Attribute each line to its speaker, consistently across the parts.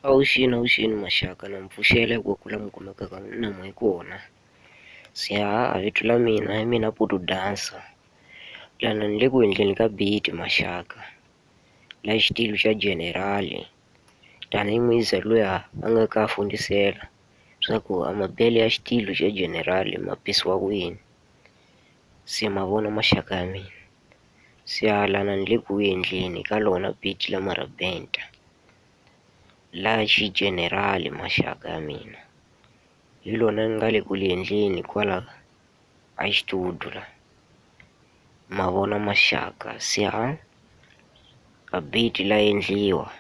Speaker 1: Awushini maxaka nampfuxela hikwako la mi kumekaka na n'we kona. Se vito la mina i mina Poto Dancer. Lana ni le ku endleni ka beat maxaka. La xitilo xa General. Tanihi Moiser luya a nga ka fundisela swa ku a mabele ya xitilo xa General ma pisiwa ku yini. Se ma vona maxaka ya mina. Se lana ni le ku endleni ka lona beat la mara benta. La General maxaka ya mina. Hi lona ni nga le ku li endleni kwala a xitudio la. Ma vona maxaka se a beat la endliwa.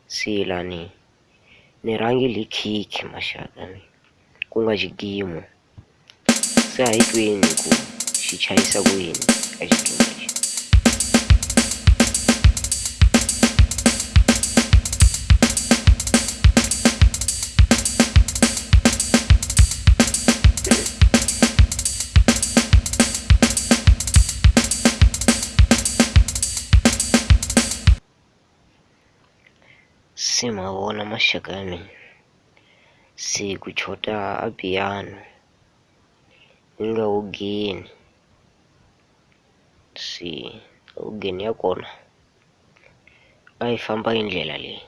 Speaker 1: Se lani ni rhangile hi kick maxaka ya mina ku nga xikimu. Se a hi tweni ku xi chayisa ku yini a xitudio lexi. Se ma vona maxaka ya mina. Se ku chota a piano ni nga ogeni. Se ogeni ya kona a yi famba hi ndlela leyi.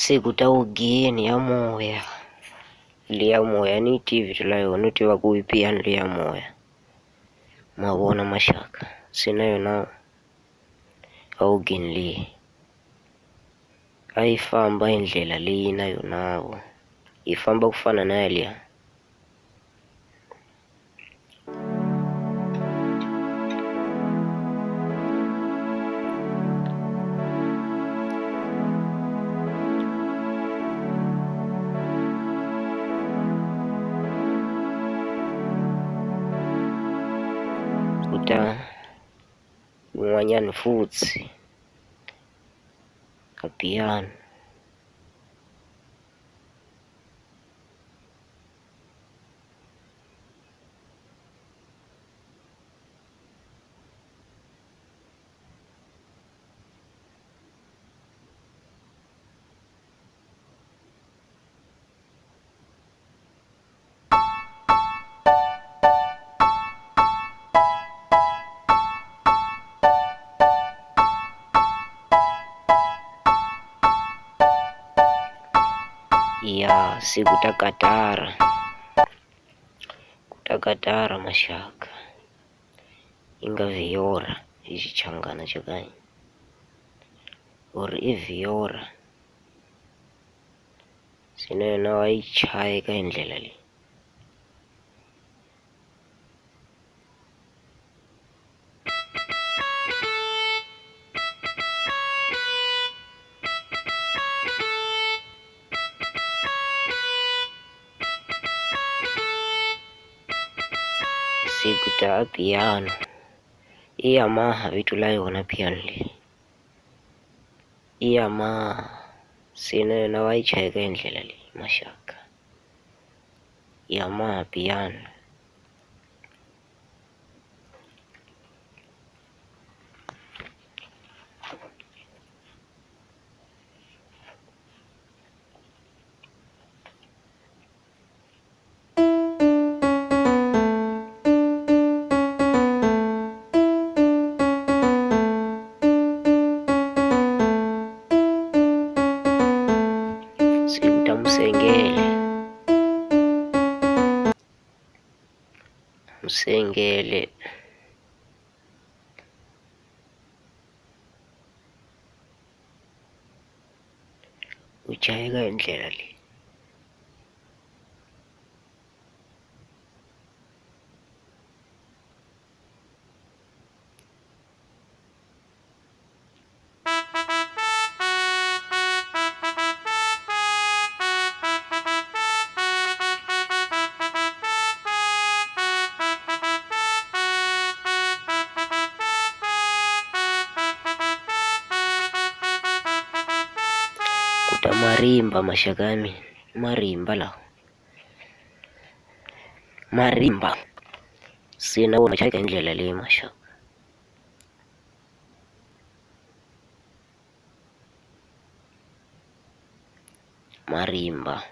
Speaker 1: Se ku ta ogeni ya moya. Le ya moya ni yi tivi vito la yona, no tiva ku i piano le ya moya. Ma vona maxaka. Se na yona a ogeni leyi a yi famba hi ndlela leyi na yona yi famba ku fana na yaliya. Kuta yin'wanyani futsi ka piano. Ya se ku ta katara. Ku ta katara maxaka. Yi nga vhiyora hi Xichangana xa ka hina. Or i vhiyora. Se na yona wa yi chayeka hi ndlela leyi. Se ku ta piano. I Yamaha vito la yona piano leyi. I Yamaha. Se na yona va yi chayeka hi ndlela leyi maxaka. Yamaha piano. Se ku ta Msengele. Msengele wu chayeka hi ndlela leyi. ita marimba mashakami, marimba lawa, marimba sina wona chayika hi ndlela leyi maxaka. Marimba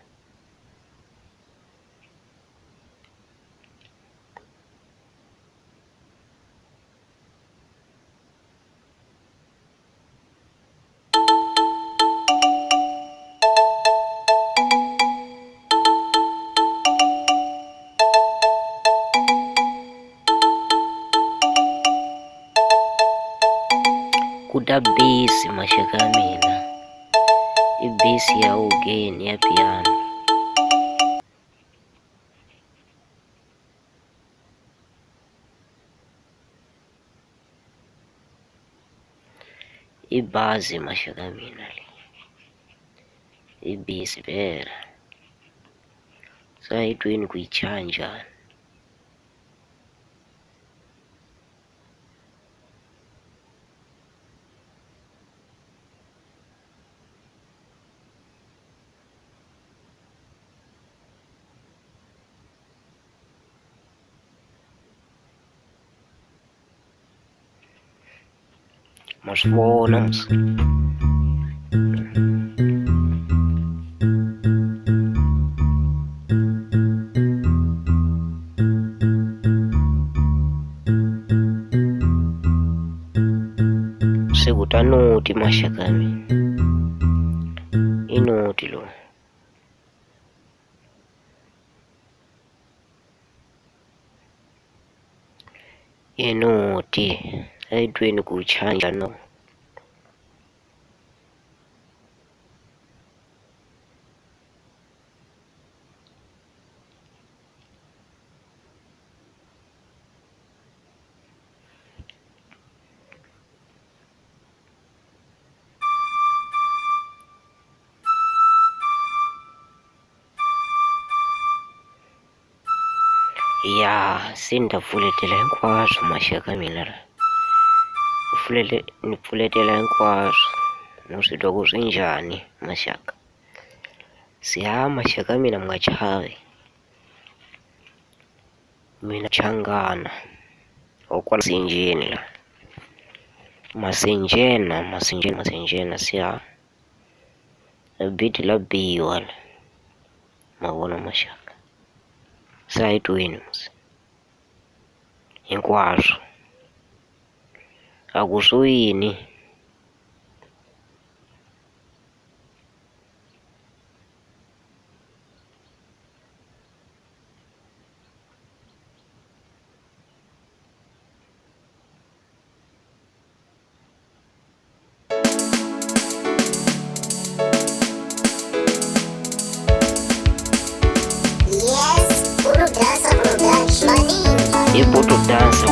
Speaker 1: kuta bisi maxaka ya mina, i bisi ya ogeni ya piano. I bazi maxaka ya mina leyi, i bisi phela. Se hi twini ku yi chaya njhani. Ma swi vona se ku ta noti maxaka ya mina, i noti lowu. I noti, a hi twini ku chaya njhani . Ya se ni ta pfuletela hinkwaswo maxaka ya mina ni pfuletela hinkwaswo, mi swi twa ku swi njhani maxaka. Se maxaka ya mina mi nga chavi, mina Changana wa kwala Masinjeni la, Masinjena se biti la biwa la, ma vona maxaka. Se a hi twini hinkwaswo, a ku swo yini.
Speaker 2: Yes, Puto Dancer Production.
Speaker 1: I Puto Dancer